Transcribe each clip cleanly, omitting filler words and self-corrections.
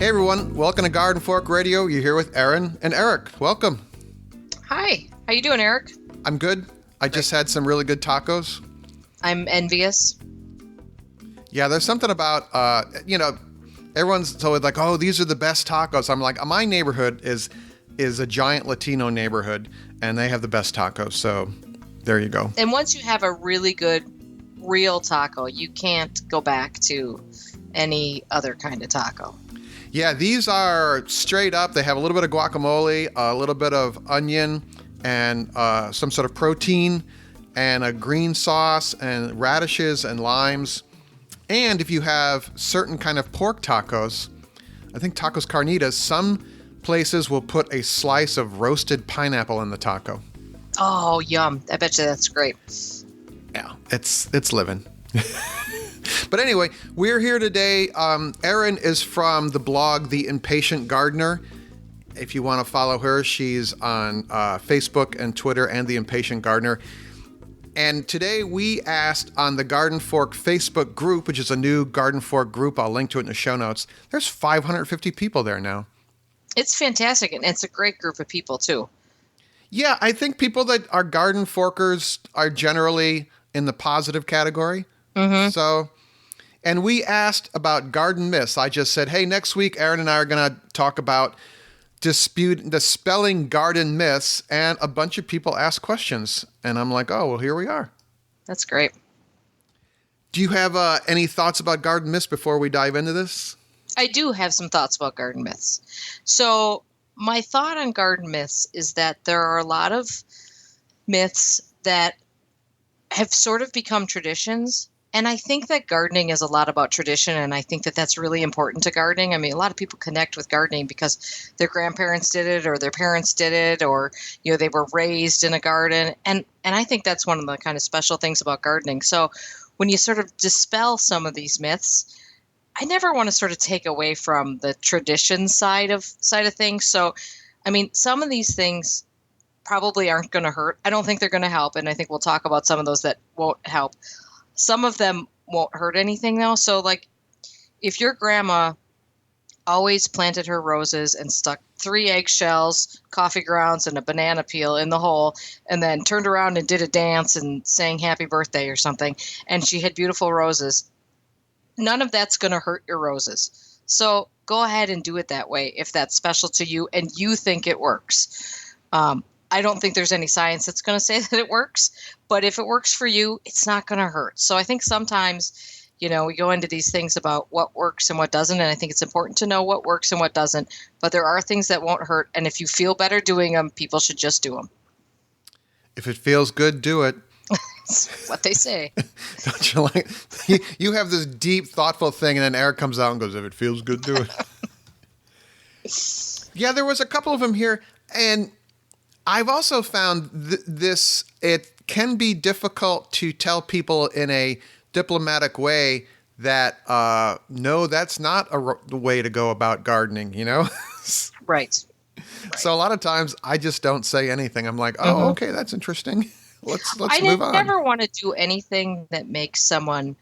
Hey everyone, welcome to Garden Fork Radio. You're here with Erin and Eric. Welcome. Hi. How you doing, Eric? I'm good. I just had some really good tacos. I'm envious. Yeah, there's something about, everyone's always like, oh, these are the best tacos. I'm like, my neighborhood is a giant Latino neighborhood, and they have the best tacos. So there you go. And once you have a really good, real taco, you can't go back to any other kind of taco. Yeah, these are straight up. They have a little bit of guacamole, a little bit of onion, and some sort of protein, and a green sauce, and radishes and limes. And if you have certain kind of pork tacos, I think tacos carnitas, some places will put a slice of roasted pineapple in the taco. Oh, yum. I bet you that's great. Yeah, it's living. But anyway, we're here today. Erin is from the blog, The Impatient Gardener. If you want to follow her, she's on Facebook and Twitter and The Impatient Gardener. And today we asked on the Garden Fork Facebook group, which is a new Garden Fork group. I'll link to it in the show notes. There's 550 people there now. It's fantastic, and it's a great group of people, too. Yeah, I think people that are garden forkers are generally in the positive category. Mm-hmm. So, and we asked about garden myths. I just said, hey, next week, Erin and I are going to talk about dispelling garden myths, and a bunch of people asked questions. And I'm like, oh, well, here we are. That's great. Do you have any thoughts about garden myths before we dive into this? I do have some thoughts about garden myths. So my thought on garden myths is that there are a lot of myths that have sort of become traditions. And I think that gardening is a lot about tradition, and I think that that's really important to gardening. I mean, a lot of people connect with gardening because their grandparents did it, or their parents did it, or they were raised in a garden. And I think that's one of the kind of special things about gardening. So when you sort of dispel some of these myths, I never want to sort of take away from the tradition side of things. So, I mean, some of these things probably aren't going to hurt. I don't think they're going to help, and I think we'll talk about some of those that won't help. Some of them won't hurt anything, though. So, like, if your grandma always planted her roses and stuck 3 eggshells, coffee grounds, and a banana peel in the hole, and then turned around and did a dance and sang happy birthday or something, and she had beautiful roses, none of that's going to hurt your roses. So go ahead and do it that way if that's special to you and you think it works. I don't think there's any science that's going to say that it works, but if it works for you, it's not going to hurt. So I think sometimes, we go into these things about what works and what doesn't, and I think it's important to know what works and what doesn't, but there are things that won't hurt, and if you feel better doing them, people should just do them. If it feels good, do it. That's what they say. Don't you like? You have this deep, thoughtful thing, and then Eric comes out and goes, if it feels good, do it. Yeah, there was a couple of them here, and I've also found this, it can be difficult to tell people in a diplomatic way that, no, that's not the way to go about gardening, Right. So a lot of times I just don't say anything. I'm like, oh, okay, that's interesting. Let's move on. I never want to do anything that makes someone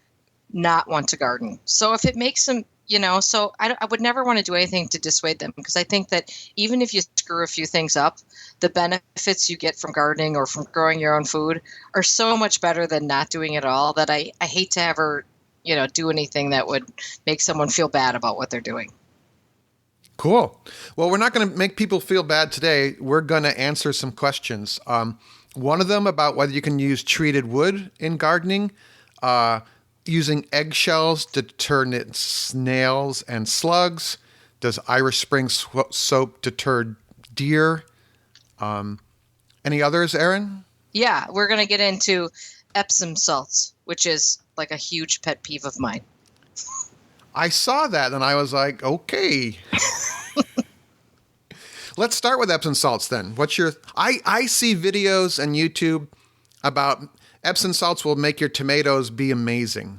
not want to garden. So if it makes them, so I would never want to do anything to dissuade them, because I think that even if you screw a few things up, the benefits you get from gardening or from growing your own food are so much better than not doing it all, that I hate to ever, do anything that would make someone feel bad about what they're doing. Cool. Well, we're not going to make people feel bad today. We're going to answer some questions. One of them about whether you can use treated wood in gardening, using eggshells to deter snails and slugs. Does Irish Spring soap deter deer? Any others, Erin? Yeah, we're going to get into Epsom salts, which is like a huge pet peeve of mine. I saw that and I was like, okay. Let's start with Epsom salts then. I see videos on YouTube about Epsom salts will make your tomatoes be amazing.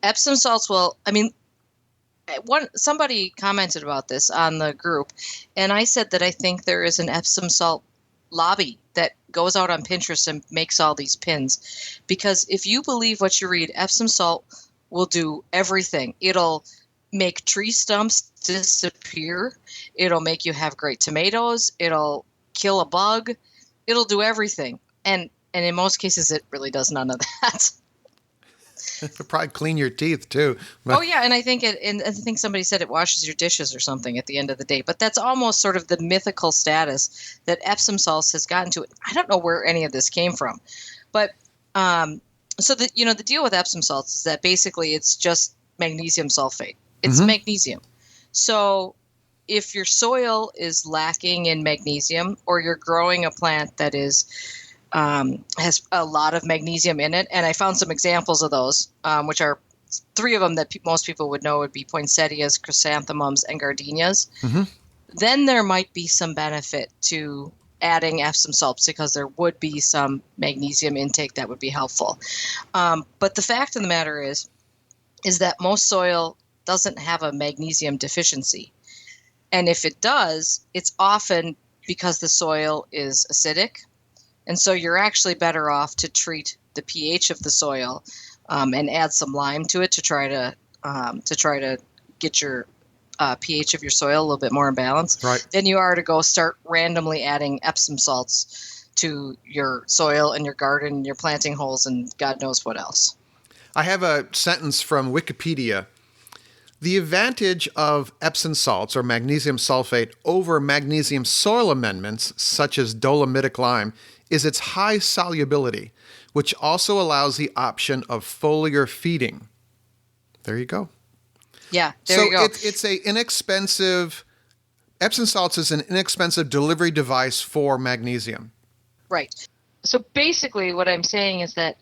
Epsom salts somebody commented about this on the group, and I said that I think there is an Epsom salt lobby that goes out on Pinterest and makes all these pins. Because if you believe what you read, Epsom salt will do everything. It'll make tree stumps disappear. It'll make you have great tomatoes. It'll kill a bug. It'll do everything. And in most cases, it really does none of that. It'll probably clean your teeth too. Oh yeah, and I think and I think somebody said it washes your dishes or something at the end of the day. But that's almost sort of the mythical status that Epsom salts has gotten to. I don't know where any of this came from, but so the deal with Epsom salts is that basically it's just magnesium sulfate. It's magnesium. So if your soil is lacking in magnesium, or you're growing a plant that has a lot of magnesium in it, and I found some examples of those, which are three of them that most people would know would be poinsettias, chrysanthemums, and gardenias. Then there might be some benefit to adding Epsom salts because there would be some magnesium intake that would be helpful. But the fact of the matter is that most soil doesn't have a magnesium deficiency. And if it does, it's often because the soil is acidic. And so you're actually better off to treat the pH of the soil and add some lime to it to try to get your pH of your soil a little bit more in balance. Right. Than you are to go start randomly adding Epsom salts to your soil and your garden and your planting holes and God knows what else. I have a sentence from Wikipedia. The advantage of Epsom salts or magnesium sulfate over magnesium soil amendments, such as dolomitic lime, is its high solubility, which also allows the option of foliar feeding. There you go. Yeah, there you go. It's a inexpensive, Epsom salts is an inexpensive delivery device for magnesium. Right. So basically what I'm saying is that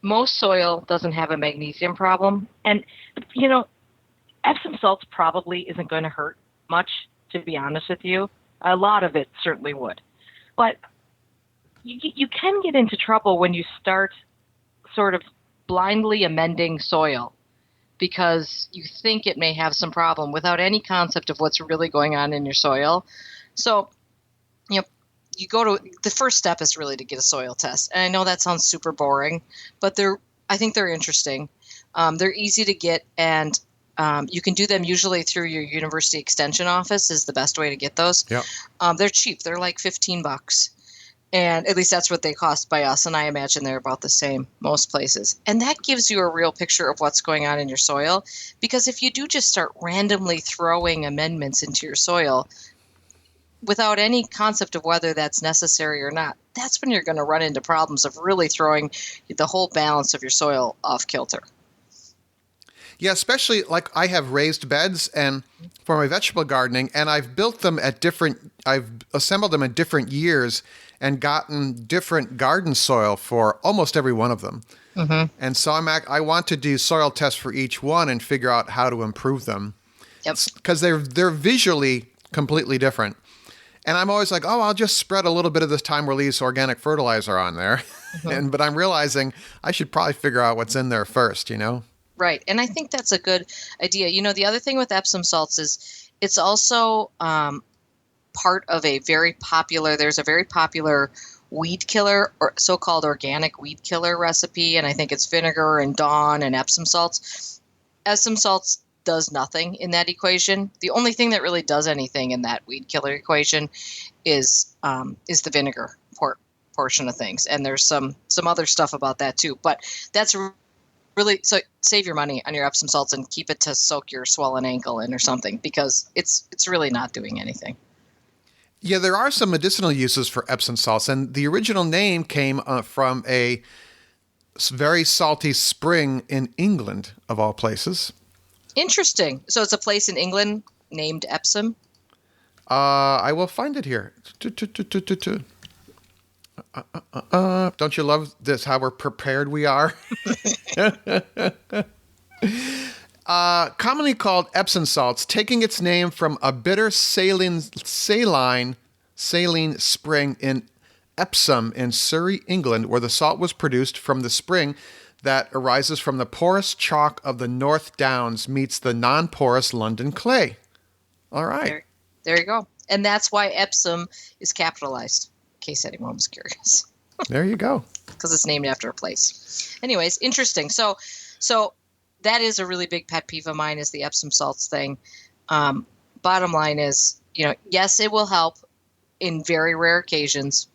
most soil doesn't have a magnesium problem. And, Epsom salts probably isn't going to hurt much, to be honest with you. A lot of it certainly would. But you can get into trouble when you start sort of blindly amending soil because you think it may have some problem without any concept of what's really going on in your soil. So, you go to the first step is really to get a soil test. And I know that sounds super boring, but I think they're interesting. They're easy to get, and you can do them usually through your university extension office is the best way to get those. Yep. They're cheap. They're like $15. And at least that's what they cost by us. And I imagine they're about the same most places. And that gives you a real picture of what's going on in your soil. Because if you do just start randomly throwing amendments into your soil without any concept of whether that's necessary or not, that's when you're going to run into problems of really throwing the whole balance of your soil off kilter. Yeah, especially like I have raised beds and for my vegetable gardening, and I've assembled them in different years and gotten different garden soil for almost every one of them. And so I want to do soil tests for each one and figure out how to improve them. Yep. Because they're visually completely different. And I'm always like, I'll just spread a little bit of this time release organic fertilizer on there. But I'm realizing I should probably figure out what's in there first, Right. And I think that's a good idea. The other thing with Epsom salts is it's also part of there's a very popular weed killer or so-called organic weed killer recipe. And I think it's vinegar and Dawn and Epsom salts. Epsom salts does nothing in that equation. The only thing that really does anything in that weed killer equation is the vinegar portion of things. And there's some other stuff about that too. But that's really, so save your money on your Epsom salts and keep it to soak your swollen ankle in or something, because it's really not doing anything. Yeah, there are some medicinal uses for Epsom salts, and the original name came from a very salty spring in England, of all places. Interesting. So it's a place in England named Epsom? I will find it here. Don't you love this, how we're prepared we are? Commonly called Epsom salts, taking its name from a bitter saline spring in Epsom in Surrey, England, where the salt was produced from the spring that arises from the porous chalk of the North Downs meets the non-porous London clay. All right. There you go. And that's why Epsom is capitalized, in case anyone was curious. There you go. Because it's named after a place. Anyways, interesting. So that is a really big pet peeve of mine, is the Epsom salts thing. Bottom line is, yes, it will help in very rare occasions.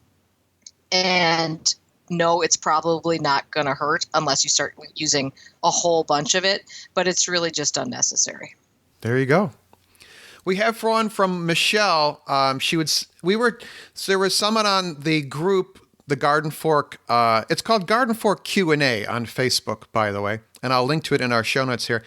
And no, it's probably not going to hurt unless you start using a whole bunch of it, but it's really just unnecessary. There you go. We have one from Michelle. There was someone on the group, the Garden Fork. It's called Garden Fork Q&A on Facebook, by the way, and I'll link to it in our show notes here.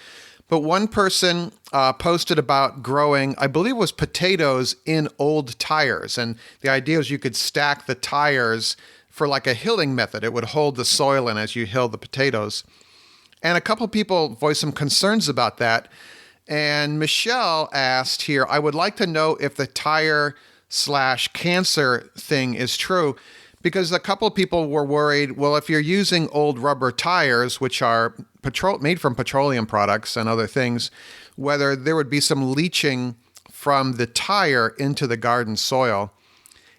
But one person posted about growing, I believe it was potatoes in old tires. And the idea is you could stack the tires for like a hilling method. It would hold the soil in as you hill the potatoes. And a couple people voiced some concerns about that. And Michelle asked here, I would like to know if the tire/cancer thing is true, because a couple of people were worried, well, if you're using old rubber tires, which are made from petroleum products and other things, whether there would be some leaching from the tire into the garden soil.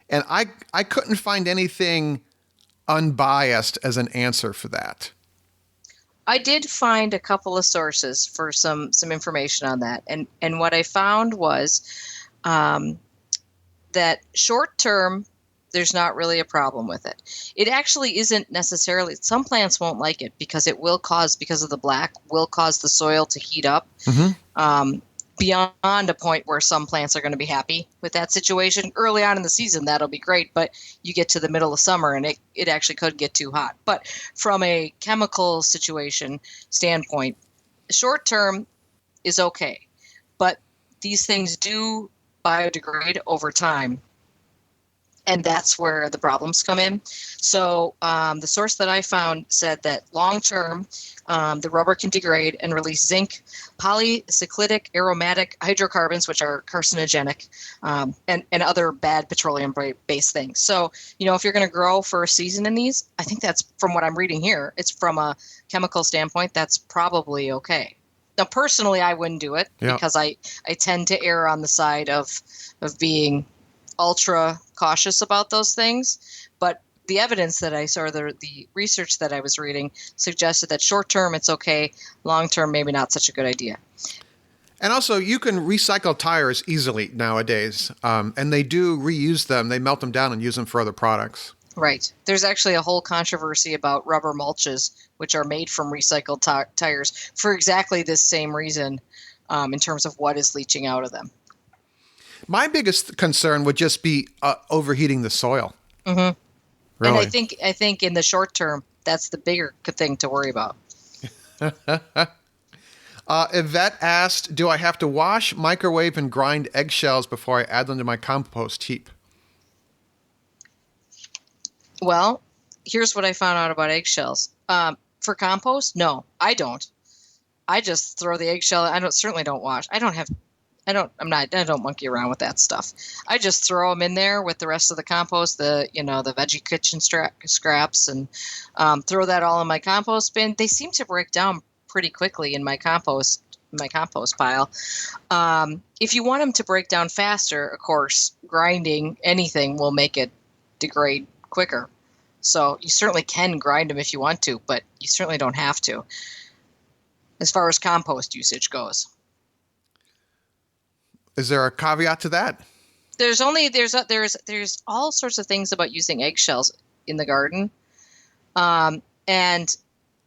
And I couldn't find anything unbiased as an answer for that. I did find a couple of sources for some information on that. And what I found was that short term, there's not really a problem with it. It actually isn't necessarily, some plants won't like it because because of the black, will cause the soil to heat up beyond a point where some plants are going to be happy with that situation. Early on in the season, that'll be great, but you get to the middle of summer and it actually could get too hot. But from a chemical situation standpoint, short term is okay, but these things do biodegrade over time. And that's where the problems come in. So the source that I found said that long-term, the rubber can degrade and release zinc, polycyclic aromatic hydrocarbons, which are carcinogenic, and other bad petroleum-based things. So, if you're going to grow for a season in these, I think that's, from what I'm reading here, it's from a chemical standpoint, that's probably okay. Now, personally, I wouldn't do it because I tend to err on the side of being ultra cautious about those things, but the evidence that I saw, the research that I was reading, suggested that short term it's okay, long term maybe not such a good idea. And also, you can recycle tires easily nowadays, and they do reuse them. They melt them down and use them for other products. Right. There's actually a whole controversy about rubber mulches, which are made from recycled tires for exactly this same reason, in terms of what is leaching out of them. My biggest concern would just be overheating the soil. Mm-hmm. Really? And I think in the short term, that's the bigger thing to worry about. Yvette asked, do I have to wash, microwave, and grind eggshells before I add them to my compost heap? Well, here's what I found out about eggshells. For compost, no, I don't. I just throw the eggshell. Certainly don't wash. I don't monkey around with that stuff. I just throw them in there with the rest of the compost, the veggie kitchen scraps, and throw that all in my compost bin. They seem to break down pretty quickly in my compost pile. If you want them to break down faster, of course, grinding anything will make it degrade quicker. So you certainly can grind them if you want to, but you certainly don't have to, as far as compost usage goes. Is there a caveat to that? There's all sorts of things about using eggshells in the garden. And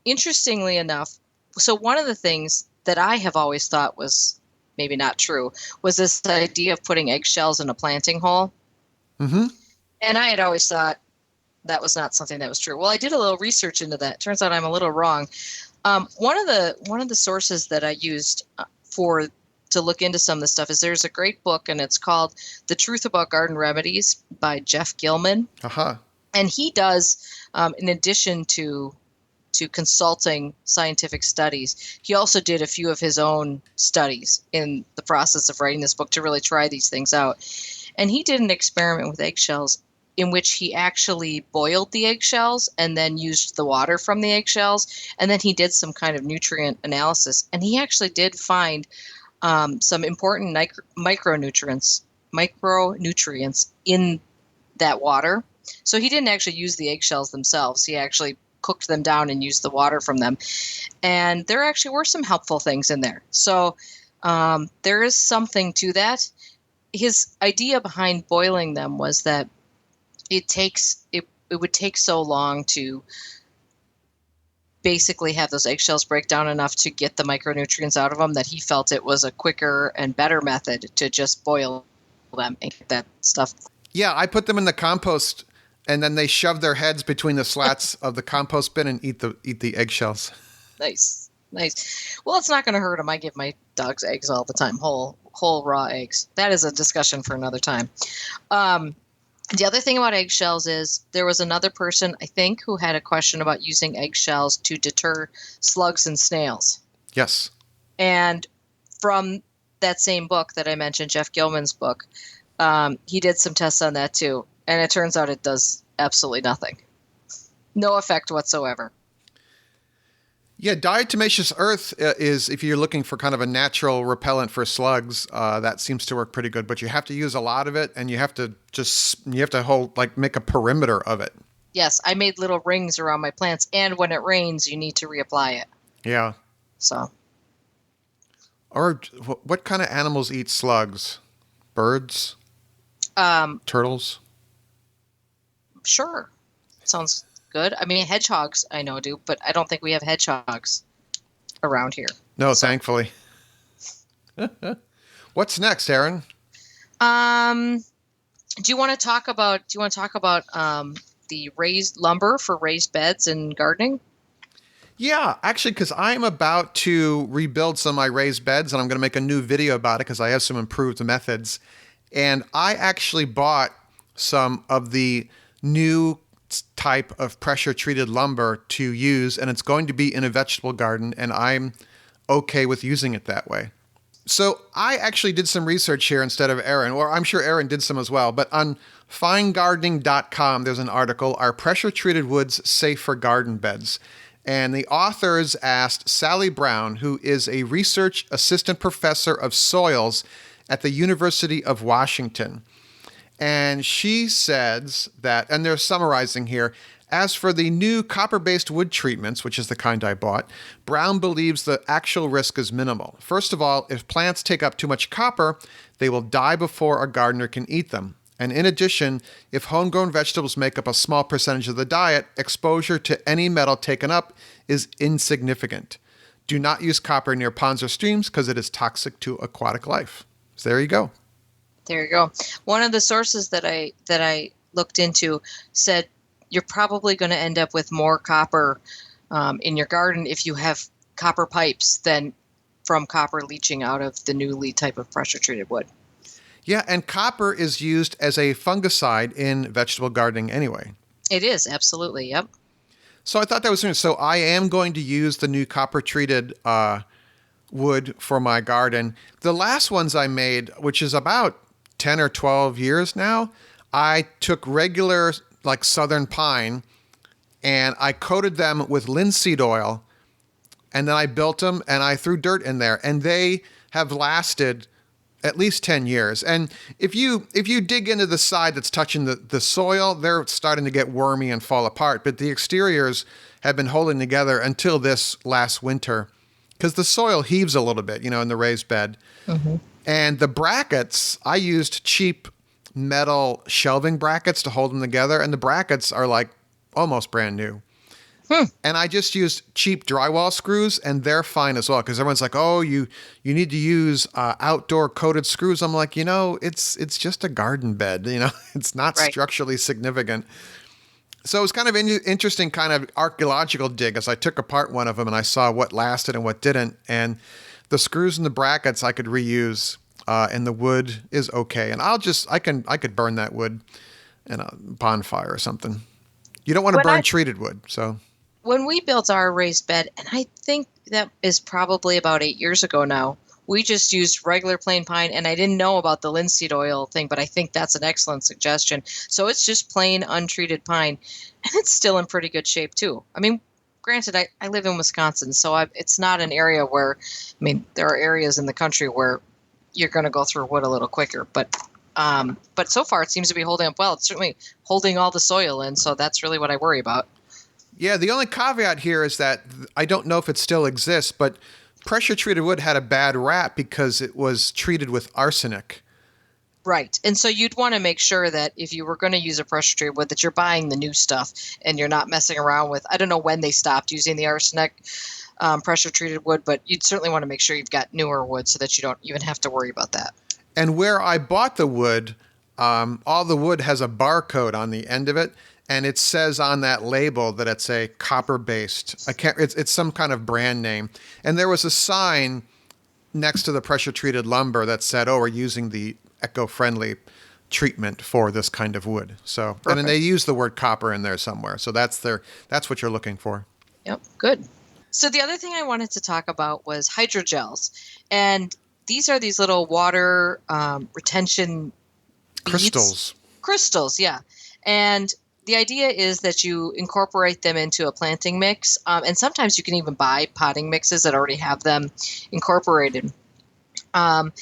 interestingly enough, so one of the things that I have always thought was maybe not true was this idea of putting eggshells in a planting hole. Mm-hmm. And I had always thought that was not something that was true. Well, I did a little research into that. Turns out I'm a little wrong. One of the sources that I used to look into some of this stuff is there's a great book, and it's called The Truth About Garden Remedies by Jeff Gilman. Uh-huh. And he does, in addition to consulting scientific studies, he also did a few of his own studies in the process of writing this book to really try these things out. And he did an experiment with eggshells in which he actually boiled the eggshells and then used the water from the eggshells. And then he did some kind of nutrient analysis. And he actually did find some important micronutrients in that water. So he didn't actually use the eggshells themselves. He actually cooked them down and used the water from them. And there actually were some helpful things in there. So there is something to that. His idea behind boiling them was that it would take so long to basically have those eggshells break down enough to get the micronutrients out of them that he felt it was a quicker and better method to just boil them and get that stuff. Yeah, I put them in the compost, and then they shove their heads between the slats of the compost bin and eat the eggshells. Nice. Well, it's not going to hurt them. I give my dogs eggs all the time, whole raw eggs. That is a discussion for another time. The other thing about eggshells is there was another person, I think, who had a question about using eggshells to deter slugs and snails. Yes. And from that same book that I mentioned, Jeff Gilman's book, he did some tests on that too. And it turns out it does absolutely nothing. No effect whatsoever. Yeah, diatomaceous earth is, if you're looking for kind of a natural repellent for slugs, that seems to work pretty good. But you have to use a lot of it, and you have to make a perimeter of it. Yes, I made little rings around my plants, and when it rains, you need to reapply it. Yeah. So. Or what kind of animals eat slugs? Birds? Turtles? Sure. Sounds good. I mean, hedgehogs I know do, but I don't think we have hedgehogs around here. No, so. Thankfully. What's next, Erin? Do you want to talk about the raised lumber for raised beds and gardening? Yeah, actually, because I'm about to rebuild some of my raised beds, and I'm going to make a new video about it because I have some improved methods. And I actually bought some of the new type of pressure-treated lumber to use, and it's going to be in a vegetable garden, and I'm okay with using it that way. So I actually did some research here instead of Erin, or I'm sure Erin did some as well, but on finegardening.com, there's an article, Are Pressure-Treated Woods Safe for Garden Beds? And the authors asked Sally Brown, who is a research assistant professor of soils at the University of Washington. And she says that, and they're summarizing here, as for the new copper-based wood treatments, which is the kind I bought, Brown believes the actual risk is minimal. First of all, if plants take up too much copper, they will die before a gardener can eat them. And in addition, if homegrown vegetables make up a small percentage of the diet, exposure to any metal taken up is insignificant. Do not use copper near ponds or streams because it is toxic to aquatic life. So there you go. There you go. One of the sources that I looked into said you're probably going to end up with more copper in your garden if you have copper pipes than from copper leaching out of the newly type of pressure-treated wood. Yeah, and copper is used as a fungicide in vegetable gardening anyway. It is, absolutely, yep. So I thought that was interesting. So I am going to use the new copper-treated wood for my garden. The last ones I made, which is about 10 or 12 years now, I took regular like southern pine and I coated them with linseed oil, and then I built them and I threw dirt in there, and they have lasted at least 10 years. And if you dig into the side that's touching the soil, they're starting to get wormy and fall apart, but the exteriors have been holding together until this last winter because the soil heaves a little bit, in the raised bed. Mm-hmm. And the brackets, I used cheap metal shelving brackets to hold them together, and the brackets are like almost brand new. And I just used cheap drywall screws, and they're fine as well, because everyone's like, oh, you need to use outdoor coated screws. I'm like, it's just a garden bed. It's not right. Structurally significant. So it was kind of an interesting kind of archaeological dig as I took apart one of them and I saw what lasted and what didn't. And the screws and the brackets I could reuse, and the wood is okay. And I could burn that wood in a bonfire or something. You don't want to burn treated wood, so. When we built our raised bed, and I think that is probably about 8 years ago now, we just used regular plain pine, and I didn't know about the linseed oil thing, but I think that's an excellent suggestion. So it's just plain untreated pine, and it's still in pretty good shape too. I mean, granted, I live in Wisconsin, so it's not an area where, there are areas in the country where you're going to go through wood a little quicker, but so far it seems to be holding up well. It's certainly holding all the soil in, so that's really what I worry about. Yeah, the only caveat here is that I don't know if it still exists, but pressure treated wood had a bad rap because it was treated with arsenic. Right. And so you'd want to make sure that if you were going to use a pressure treated wood, that you're buying the new stuff and you're not messing around with, I don't know when they stopped using the arsenic pressure treated wood, but you'd certainly want to make sure you've got newer wood so that you don't even have to worry about that. And where I bought the wood, all the wood has a barcode on the end of it, and it says on that label that it's a copper-based. It's some kind of brand name. And there was a sign next to the pressure-treated lumber that said, "Oh, we're using the eco-friendly treatment for this kind of wood." So, and then they use the word copper in there somewhere. So that's what you're looking for. Yep, good. So the other thing I wanted to talk about was hydrogels, and these are these little water retention Crystals. Crystals, yeah. And the idea is that you incorporate them into a planting mix, and sometimes you can even buy potting mixes that already have them incorporated. And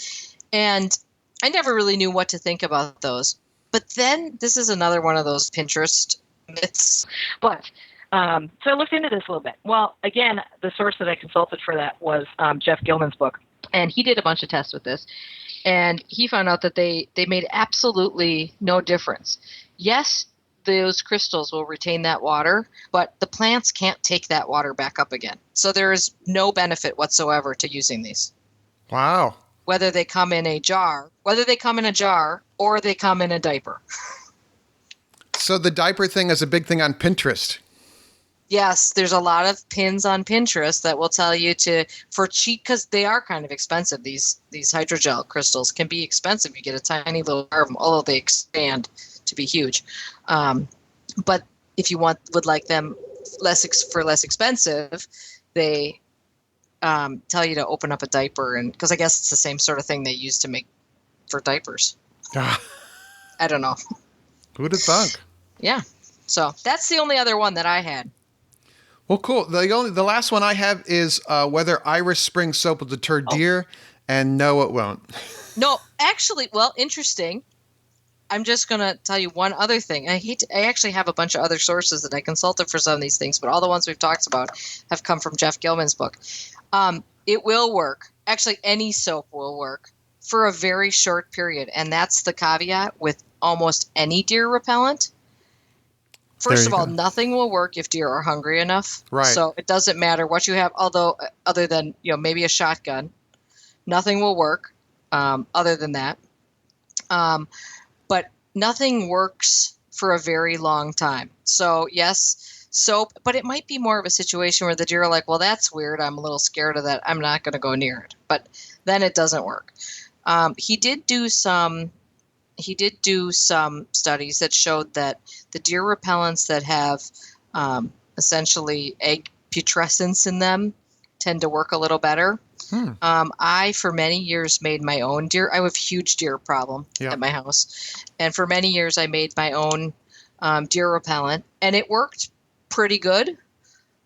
I never really knew what to think about those. But then this is another one of those Pinterest myths. But so I looked into this a little bit. Well, again, the source that I consulted for that was Jeff Gilman's book. And he did a bunch of tests with this. And he found out that they made absolutely no difference. Yes, those crystals will retain that water, but the plants can't take that water back up again. So there is no benefit whatsoever to using these. Wow. Whether they come in a jar, or they come in a diaper. So the diaper thing is a big thing on Pinterest. Yes, there's a lot of pins on Pinterest that will tell you for cheap, because they are kind of expensive. These hydrogel crystals can be expensive. You get a tiny little jar of them, although they expand to be huge. But if you would like them less expensive, they tell you to open up a diaper, and because I guess it's the same sort of thing they use to make for diapers. I don't know. Who'd have thunk? Yeah. So that's the only other one that I had. Well, cool. The last one I have is whether Irish Spring soap will deter deer, and no, it won't. No, actually, well, interesting. I'm just going to tell you one other thing. I actually have a bunch of other sources that I consulted for some of these things, but all the ones we've talked about have come from Jeff Gilman's book. It will work. Actually, any soap will work for a very short period, and that's the caveat with almost any deer repellent. First of all, nothing will work if deer are hungry enough. Right. So it doesn't matter what you have, although other than maybe a shotgun, nothing will work other than that. But nothing works for a very long time. So yes, soap, but it might be more of a situation where the deer are like, well, that's weird. I'm a little scared of that. I'm not going to go near it. But then it doesn't work. He did do some studies that showed that the deer repellents that have essentially egg putrescence in them tend to work a little better. I, for many years, made my own deer. I have a huge deer problem at my house. And for many years, I made my own deer repellent, and it worked pretty good.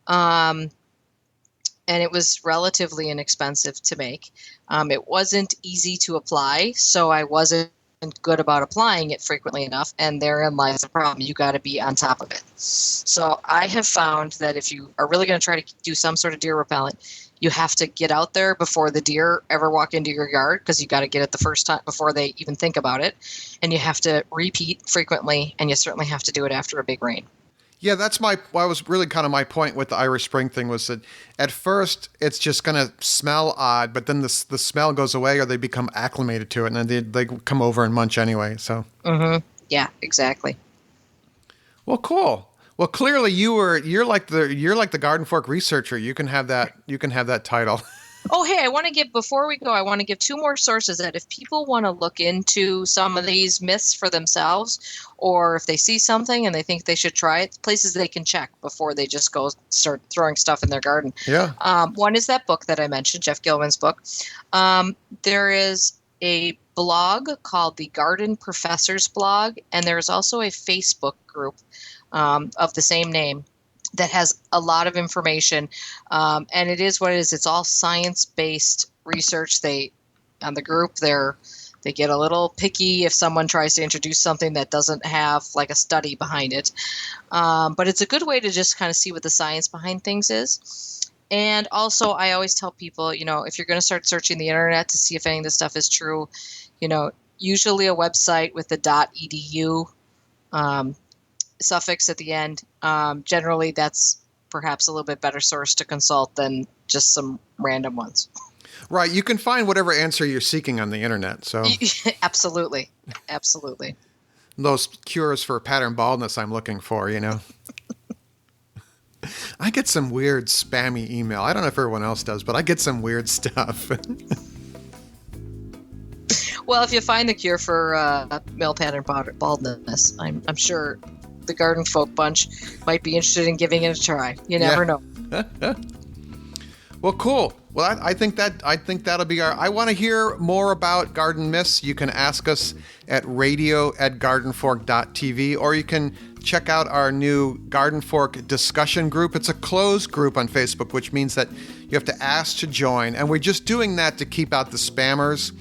And it was relatively inexpensive to make. It wasn't easy to apply, so I wasn't good about applying it frequently enough, and therein lies the problem. You got to be on top of it. So I have found that if you are really going to try to do some sort of deer repellent, you have to get out there before the deer ever walk into your yard, because you got to get it the first time before they even think about it, and you have to repeat frequently, and you certainly have to do it after a big rain. Yeah, that was really kind of my point with the Irish Spring thing, was that at first it's just going to smell odd, but then the smell goes away, or they become acclimated to it, and then they come over and munch anyway. So. Mm-hmm. Yeah, exactly. Well, cool. Well, clearly you're like the Garden Fork researcher. You can have that title. Oh, hey, before we go, I want to give two more sources that if people want to look into some of these myths for themselves, or if they see something and they think they should try it, places they can check before they just go start throwing stuff in their garden. Yeah. One is that book that I mentioned, Jeff Gilman's book. There is a blog called the Garden Professors blog, and there's also a Facebook group of the same name that has a lot of information, and it is what it is. It's all science-based research. On the group, they're They get a little picky if someone tries to introduce something that doesn't have like a study behind it. But it's a good way to just kind of see what the science behind things is. And also, I always tell people, you know, if you're going to start searching the internet to see if any of this stuff is true, you know, usually a website with the .edu suffix at the end, generally that's perhaps a little bit better source to consult than just some random ones. Right. You can find whatever answer you're seeking on the internet. So Absolutely. Absolutely. those cures for pattern baldness I'm looking for, you know. I get some weird spammy email. I don't know if everyone else does, but I get some weird stuff. Well, if you find the cure for male pattern baldness, I'm sure the Garden Folk bunch might be interested in giving it a try. You never know. Well, cool. Well, I think that'll be our. I want to hear more about garden myths. You can ask us at radio@gardenfork.tv, or you can check out our new Garden Fork discussion group. It's a closed group on Facebook, which means that you have to ask to join, and we're just doing that to keep out the spammers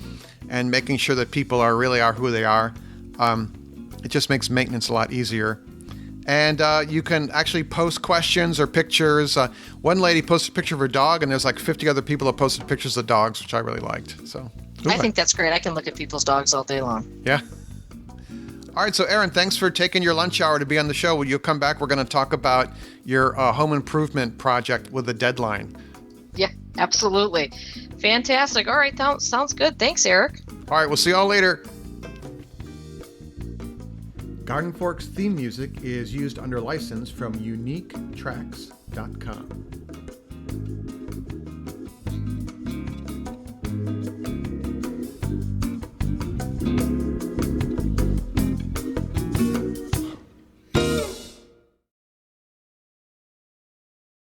and making sure that people really are who they are. It just makes maintenance a lot easier. And you can actually post questions or pictures. One lady posted a picture of her dog, and there's like 50 other people that posted pictures of dogs, which I really liked. So I think that's great. I can look at people's dogs all day long. Yeah. All right. So, Erin, thanks for taking your lunch hour to be on the show. When you come back, we're going to talk about your home improvement project with a deadline. Yeah, absolutely. Fantastic. All right. Sounds good. Thanks, Eric. All right. We'll see you all later. Garden Fork's theme music is used under license from uniquetracks.com.